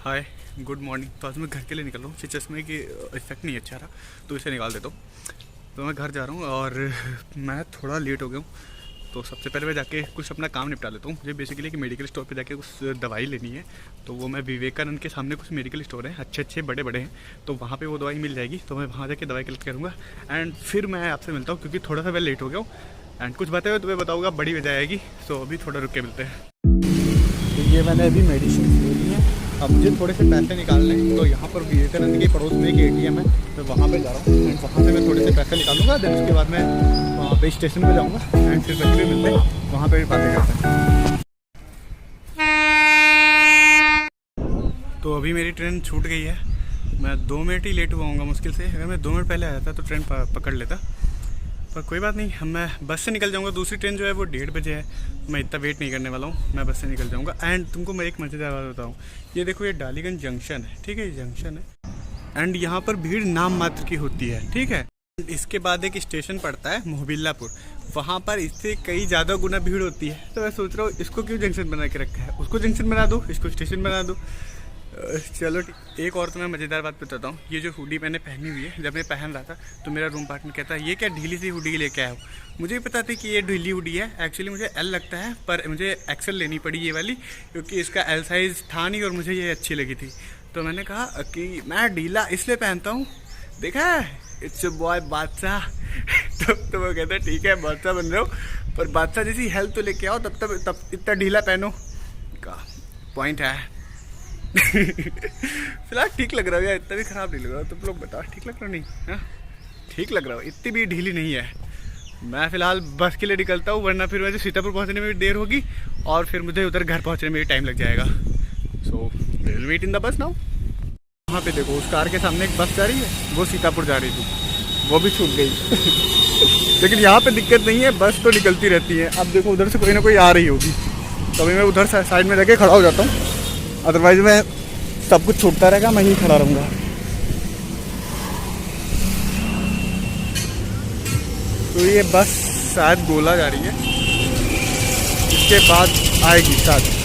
हाय, good morning. तो आज मैं घर के लिए निकल रहा हूँ। चश्मे की इफेक्ट नहीं अच्छा रहा तो इसे निकाल देता हूँ। तो मैं घर जा रहा हूँ और मैं थोड़ा लेट हो गया हूँ। तो सबसे पहले मैं जाके कुछ अपना काम निपटा लेता हूँ। मुझे बेसिकली कि मेडिकल स्टोर पे जाके कुछ दवाई लेनी है। तो वो मैं विवेकानंद के सामने कुछ मेडिकल स्टोर हैं, अच्छे अच्छे बड़े बड़े हैं। तो वहाँ पे वो दवाई मिल जाएगी। तो मैं वहाँ जाके दवाई कलेक्ट करूँगा एंड फिर मैं आपसे मिलता हूँ, क्योंकि थोड़ा सा मैं लेट हो गया हूँ। एंड कुछ बातें तुम्हें बताऊँगा, बड़ी वजह आएगी। सो अभी थोड़ा रुक के मिलते हैं। तो ये मैंने अभी मेडिसिन ले ली है। अब मुझे थोड़े से पैसे निकालने हैं। तो यहाँ पर विवेकानंद के पड़ोस में एक एटीएम है, मैं वहाँ पे जा रहा हूँ एंड वहाँ से मैं थोड़े से पैसे निकालूंगा। देन उसके बाद मैं वहाँ पे स्टेशन पे जाऊँगा एंड फिर बच्चे मिलते हैं, वहाँ पे भी बातें करते हैं। तो अभी मेरी ट्रेन छूट गई है। मैं 2 मिनट ही लेट हुआ हूँगा मुश्किल से। अगर मैं 2 मिनट पहले आया था तो ट्रेन पकड़ लेता, पर कोई बात नहीं। मैं बस से निकल जाऊँगा। दूसरी ट्रेन जो है वो 1:30 बजे है। मैं इतना वेट नहीं करने वाला हूँ, मैं बस से निकल जाऊँगा। एंड तुमको मैं एक मज़ेदार बात बताऊँ। ये देखो, ये डालीगंज जंक्शन है, ठीक है, ये जंक्शन है एंड यहाँ पर भीड़ नाम मात्र की होती है, ठीक है। इसके बाद एक स्टेशन पड़ता है मोहबिल्लापुर, वहाँ पर इससे कई ज़्यादा गुना भीड़ होती है। तो मैं सोच रहा हूँ इसको क्यों जंक्शन बना के रखा है, उसको जंक्शन बना दो, इसको स्टेशन बना दो। चलो ठीक। एक और तो मैं मज़ेदार बात बताता हूँ। ये जो हुडी मैंने पहनी हुई है, जब मैं पहन रहा था तो मेरा रूम पार्टनर कहता है ये क्या ढीली सी हुडी लेके आया हो। मुझे भी पता था कि ये ढीली हुडी है। एक्चुअली मुझे एल लगता है, पर मुझे एक्सेल लेनी पड़ी ये वाली, क्योंकि इसका एल साइज़ था नहीं और मुझे ये अच्छी लगी थी। तो मैंने कहा कि मैं ढीला इसलिए पहनता हूँ, देखा है, इट्स बॉय बादशाह। तो वो कहता है ठीक है बादशाह बन रहे हो, पर बादशाह जैसी हेल्थ तो लेके आओ, तब इतना ढीला पहनो का पॉइंट है। फिलहाल ठीक लग रहा है यार, इतना भी ख़राब नहीं लग रहा। तुम लोग बताओ ठीक लग रहा नहीं? हाँ ठीक लग रहा हो, इतनी भी ढीली नहीं है। मैं फ़िलहाल बस के लिए निकलता हूँ, वरना फिर मुझे सीतापुर पहुँचने में भी देर होगी और फिर मुझे उधर घर पहुँचने में भी टाइम लग जाएगा। So will meet in the bus now. वहाँ पे देखो, उस कार के सामने एक बस जा रही है, वो सीतापुर जा रही थी, वो भी छूट गई। लेकिन यहाँ पे दिक्कत नहीं है, बस तो निकलती रहती है। अब देखो उधर से कोई ना कोई आ रही होगी, तो अभी मैं उधर साइड में जाके खड़ा हो जाता हूँ, अदरवाइज मैं सब कुछ छूटता रहेगा, मैं ही खड़ा रहूँगा। तो ये बस शायद गोला जा रही है, इसके बाद आएगी शायद।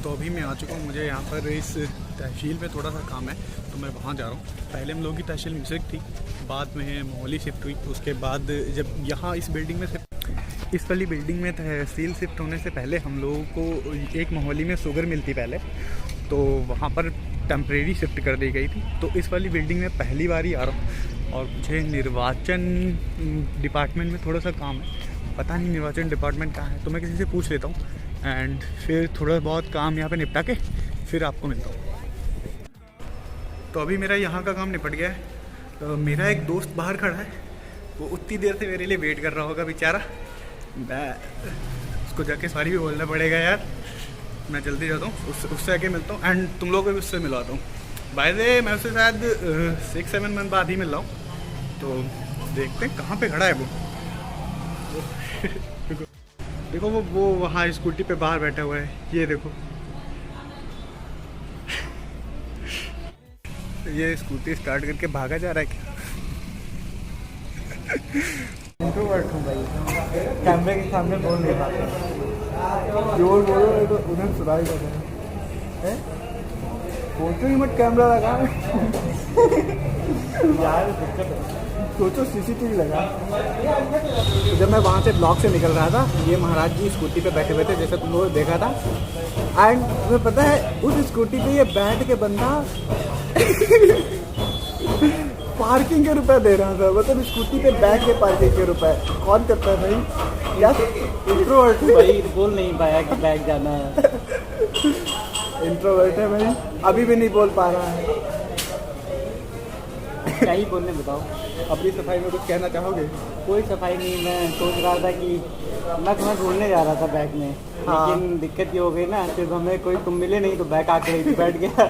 तो अभी मैं आ चुका हूँ। मुझे यहाँ पर इस तहसील में थोड़ा सा काम है, तो मैं वहाँ जा रहा हूँ। पहले हम लोगों की तहसील मिश्रिक थी, बाद में मोहाली शिफ्ट हुई। उसके बाद जब यहाँ इस बिल्डिंग में इस वाली बिल्डिंग में तहसील शिफ्ट होने से पहले हम लोगों को एक मोहाली में शुगर मिल थी पहले, तो वहाँ पर टेम्परेरी शिफ्ट कर दी गई थी। तो इस वाली बिल्डिंग में पहली बार ही आ रहा हूँ और मुझे निर्वाचन डिपार्टमेंट में थोड़ा सा काम है। पता नहीं निर्वाचन डिपार्टमेंट कहाँ है, तो मैं किसी से पूछ लेता हूँ एंड फिर थोड़ा बहुत काम यहाँ पे निपटा के फिर आपको मिलता हूँ। तो अभी मेरा यहाँ का काम निपट गया है। तो मेरा एक दोस्त बाहर खड़ा है, वो उतनी देर से मेरे लिए वेट कर रहा होगा बेचारा। मैं उसको जाके सॉरी भी बोलना पड़ेगा यार। मैं जल्दी जाता हूँ, उससे आके मिलता हूँ एंड तुम लोगों को भी उससे मिलवाता हूँ। बाय द वे मैं उससे शायद 6-7 मंथ बाद ही मिल रहा हूँ। तो देखते हैं कहाँ पे खड़ा है वो। देखो वो वहाँ स्कूटी पे बाहर बैठा हुआ है, ये देखो। ये स्कूटी स्टार्ट करके भागा जा रहा है क्या? इंट्रोवर्ट हूँ भाई, कैमरे के सामने बोल नहीं पाता। जोर बोलो तो उन्हें सुनाई देता है। फोटो ही मत कैमरा लगा। यार दिक्कत है, सोचो सीसीटीवी लगा। तो जब मैं वहाँ से ब्लॉक से निकल रहा था, ये महाराज जी स्कूटी पे बैठे हुए थे, जैसे तुम लोगों ने देखा था। एंड तुम्हें पता है उस स्कूटी पे ये बैठ के बंदा पार्किंग के रुपए दे रहा था। मतलब स्कूटी पे बैठ के पार्किंग के रुपए कौन करता है भाई? यार इंट्रोवर्ट भाई बोल नहीं पाया कि बैग जाना है। इंट्रोवर्ट है भाई, अभी भी नहीं बोल पा रहा है। क्या ही बोलने बताओ। अपनी सफाई में कुछ कहना चाहोगे? कोई सफाई नहीं। मैं सोच रहा था कि मैं तुम्हें ढूंढने जा रहा था बैग में, हाँ। लेकिन दिक्कत ये हो गई ना, सिर्फ हमें कोई तुम मिले नहीं तो बैग आके बैठ गया।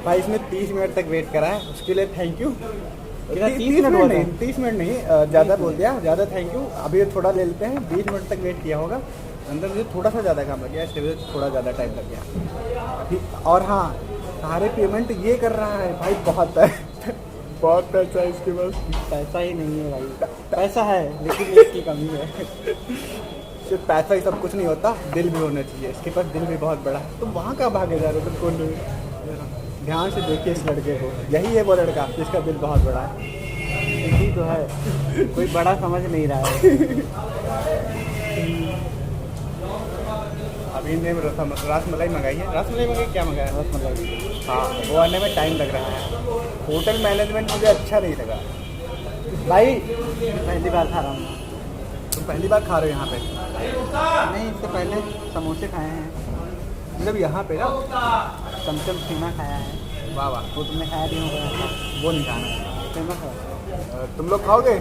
भाई इसने 30 मिनट तक वेट करा है, उसके लिए थैंक यू। 30 मिनट नहीं, 30 मिनट नहीं, ज़्यादा बोल दिया, ज़्यादा थैंक यू। अभी थोड़ा ले लेते हैं, 20 मिनट तक वेट किया होगा। अंदर मुझे थोड़ा सा ज़्यादा काम लग गया, इसलिए मुझे थोड़ा ज़्यादा टाइम लग गया। और हाँ, सारे पेमेंट ये कर रहा है भाई, बहुत है। बहुत पैसा है इसके पास। पैसा ही नहीं है भाई, पैसा है लेकिन एक की कमी है। सिर्फ पैसा ही सब कुछ नहीं होता, दिल भी होना चाहिए। इसके पास दिल भी बहुत बड़ा है। तुम वहाँ कहाँ भागे जा रहे हो? तुम कौन? ध्यान से देखिए इस लड़के को, यही है वो लड़का जिसका दिल बहुत बड़ा है। यही तो है, कोई बड़ा समझ नहीं रहा है। अभी ने रसमलाई मंगाई है। रसमलाई मंगाई, क्या मंगाया? रसमलाई। हाँ, वो आने में टाइम लग रहा है। होटल मैनेजमेंट मुझे अच्छा नहीं लगा भाई पहली बार खा रहा हूँ। तुम पहली बार खा रहे हो यहाँ पे? नहीं, इससे पहले समोसे खाए हैं। मतलब यहाँ पे ना चमचम सीना खाया है। वाह वाह, वो तुमने खाया भी होगा। वो नहीं खाना है। फेमस है। तुम लोग खाओगे?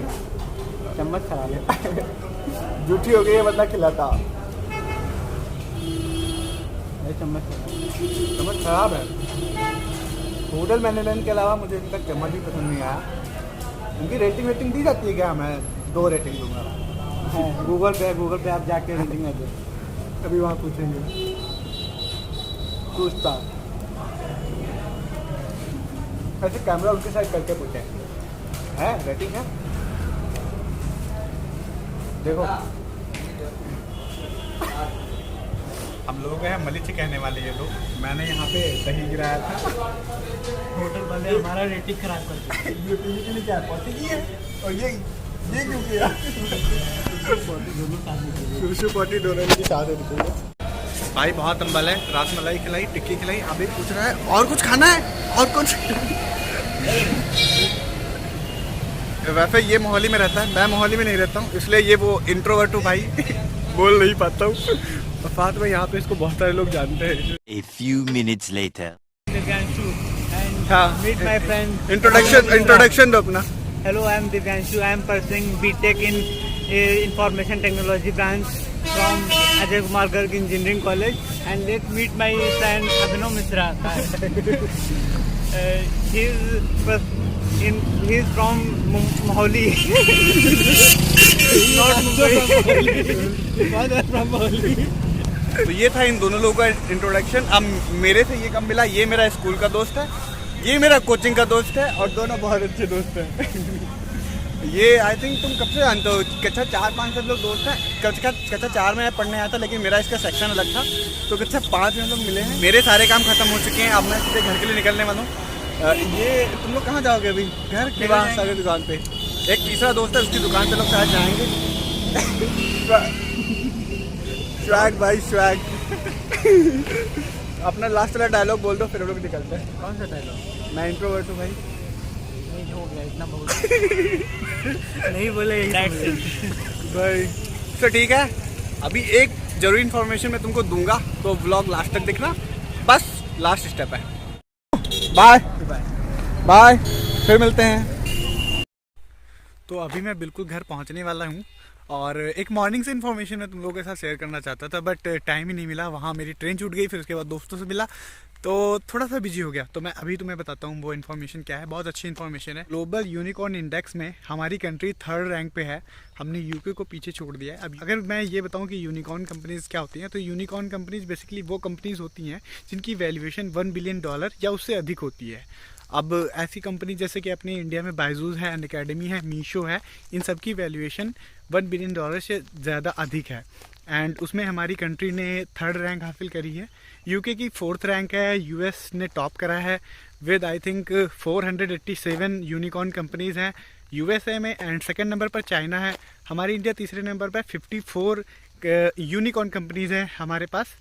चम्मच खराब है। झूठी हो गई है, बंदा खिलाता। चम्मच चम्मच खराब है। होटल मैनेजमेंट के अलावा मुझे इनका चम्मच भी पसंद नहीं आया। उनकी रेटिंग दी जाती है क्या? मैं 2 रेटिंग दूंगा। है। गूगल पे आप जाके रेटिंग कर दो। अभी वहाँ पूछेंगे, पूछता ऐसे कैमरा उनके साइड करके पूछे है रेटिंग है। देखो हम लोगों को मलिच कहने वाले ये लोग। मैंने यहाँ पे दही गिराया था, होटल वाले हमारा रेटिंग खराब कर दिया। ये पीने के लिए क्या पॉटी की है? और ये क्यों किया? सुसु पॉटी दोनों की साथ है। भाई बहुत अम्बल है। रसमलाई खिलाई, टिक्की खिलाई, अभी पूछ रहा है और कुछ खाना है और कुछ। वैसे ये मोहाली में रहता है, मैं मोहाली में नहीं रहता हूँ, इसलिए ये वो इंट्रोवर्ट हूँ भाई। बोल नहीं पाता हूँ। और साथ में यहाँ पे इसको बहुत सारे लोग जानते हैं। A few minutes later. Divyanshu and हाँ, meet my friend. इंट्रोडक्शन दो अपना। Hello, I am Divyanshu. I am pursuing BTech in Information Technology branch from Ajay Kumar Garg Engineering College. And let's meet my friend Abhinav Mishra. He's from Mohali. Not Mumbai. From Mohali. तो ये था इन दोनों लोगों का introduction. अब मेरे से ये कब मिला, ये मेरा स्कूल का दोस्त है, ये मेरा कोचिंग का दोस्त है, और दोनों बहुत अच्छे दोस्त हैं। ये आई थिंक तुम कब से जानते हो? कक्षा 4-5 से लोग दोस्त हैं। कक्षा 4 में पढ़ने आया था, लेकिन मेरा इसका सेक्शन अलग था, तो कक्षा 5 में हम लोग मिले हैं। मेरे सारे काम खत्म हो चुके हैं, अब मैं सीधे घर के लिए निकलने वाला हूँ। ये तुम लोग कहाँ जाओगे अभी? घर के वहाँ सारे दुकान पे। एक तीसरा दोस्त है, उसकी दुकान पे लोग शायद जाएंगे। स्वैग भाई स्वैग। अपना लास्ट वाला डायलॉग बोल दो, फिर हम लोग निकलते हैं। कौन सा डायलॉग? मैं इंट्रोवर्ट हूँ भाई। नहीं हो गया इतना बहुत। नहीं बोले भाई तो ठीक है, अभी एक जरूरी इन्फॉर्मेशन मैं तुमको दूंगा, तो व्लॉग लास्ट तक देखना, बस लास्ट स्टेप है। बाय बाय, फिर मिलते हैं। तो अभी मैं बिल्कुल घर पहुंचने वाला हूँ, और एक मॉर्निंग से इन्फॉर्मेशन मैं तुम लोगों के साथ शेयर करना चाहता था, बट टाइम ही नहीं मिला। वहाँ मेरी ट्रेन छूट गई, फिर उसके बाद दोस्तों से मिला, तो थोड़ा सा बिजी हो गया। तो मैं अभी तुम्हें बताता हूँ वो इन्फॉर्मेशन क्या है। बहुत अच्छी इन्फॉर्मेशन है। ग्लोबल यूनिकॉर्न इंडेक्स में हमारी कंट्री 3rd रैंक पे है। हमने यूके को पीछे छोड़ दिया है। अभी अगर मैं ये बताऊँ कि यूनिकॉर्न कंपनीज क्या होती हैं, तो यूनिकॉर्न कंपनीज बेसिकली वो कंपनीज होती हैं जिनकी वैल्यूएशन $1 बिलियन या उससे अधिक होती है। अब ऐसी कंपनी जैसे कि अपने इंडिया में बायजूस है, अनअकैडमी है, मीशो है, इन सब की वैल्यूएशन $1 बिलियन से ज़्यादा अधिक है। एंड उसमें हमारी कंट्री ने 3rd रैंक हासिल करी है। यूके की 4th रैंक है। यूएस ने टॉप करा है with I think 487 unicorn companies हैं यूएसए में। एंड 2nd नंबर पर चाइना है। हमारी इंडिया 3रे नंबर पर 54 यूनिकॉर्न कंपनीज़ हैं हमारे पास।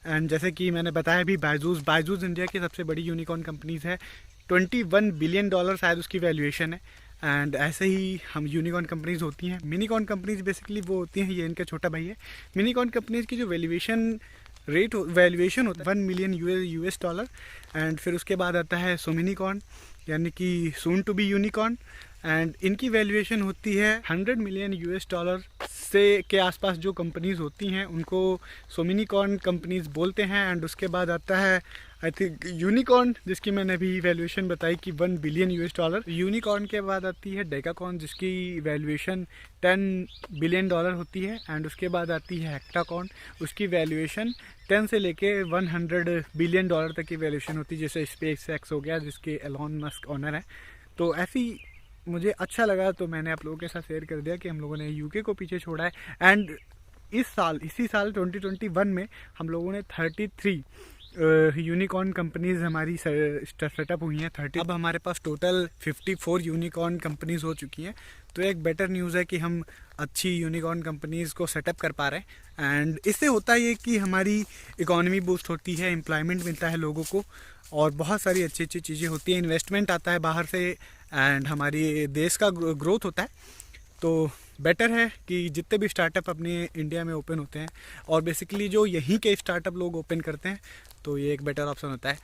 एंड जैसे कि मैंने बताया भी, बायजूस इंडिया की सबसे बड़ी यूनिकॉर्न कंपनीज़ है। $21 बिलियन शायद उसकी वैल्यूएशन है। एंड ऐसे ही हम यूनिकॉर्न कंपनीज होती हैं। मिनीकॉर्न कंपनीज बेसिकली वो होती हैं, ये इनका छोटा भाई है। मिनीकॉर्न कंपनीज की जो वैल्यूएशन होता है $1 मिलियन US। एंड फिर उसके बाद आता है सोमिनिकॉर्न, यानी कि soon to be unicorn. And इनकी वैल्यूएशन होती है $100 मिलियन से के आसपास। जो कंपनीज होती हैं उनको सोमिनिकॉर्न कंपनीज बोलते हैं। एंड उसके बाद आता है आई थिंक यूनिकॉर्न, जिसकी मैंने अभी वैल्यूएशन बताई कि $1 बिलियन यूनिकॉर्न के बाद आती है डेकाकॉर्न, जिसकी वैल्यूएशन $10 बिलियन होती है। एंड उसके बाद आती है हेक्टाकॉर्न, उसकी वैल्यूएशन 10 से लेके $100 बिलियन तक की वैल्यूएशन होती है। जैसे स्पेस एक्स हो गया, जिसके एलॉन मस्क ऑनर है। तो ऐसी मुझे अच्छा लगा तो मैंने आप लोगों के साथ शेयर कर दिया कि हम लोगों ने यूके को पीछे छोड़ा है। एंड इसी साल 2021 में हम लोगों ने 33 यूनिकॉर्न कंपनीज हमारी सेटअप हुई हैं। 30 अब हमारे पास टोटल 54 यूनिकॉर्न कंपनीज हो चुकी हैं। तो एक बेटर न्यूज़ है कि हम अच्छी यूनिकॉर्न कंपनीज को सेटअप कर पा रहे हैं। एंड इससे होता है ये कि हमारी इकोनॉमी बूस्ट होती है, एम्प्लॉयमेंट मिलता है लोगों को, और बहुत सारी अच्छी अच्छी चीज़ें होती हैं, इन्वेस्टमेंट आता है बाहर से, एंड हमारी देश का ग्रोथ होता है। तो बेटर है कि जितने भी स्टार्टअप अपने इंडिया में ओपन होते हैं, और बेसिकली जो यहीं के स्टार्टअप लोग ओपन करते हैं, तो ये एक बेटर ऑप्शन होता है।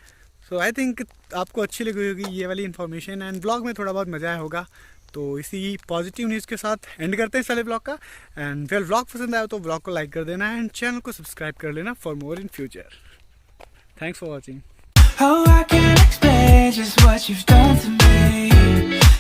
सो आई थिंक आपको अच्छी लगी होगी ये वाली इन्फॉर्मेशन, एंड ब्लॉग में थोड़ा बहुत मज़ा आया होगा। तो इसी पॉजिटिव न्यूज़ के साथ एंड करते हैं सारे ब्लॉग का। एंड फिर ब्लॉग पसंद आया तो ब्लॉग को लाइक कर देना, एंड चैनल को सब्सक्राइब कर लेना for more in future. Thanks for watching. Oh, I can't explain just what you've done to me.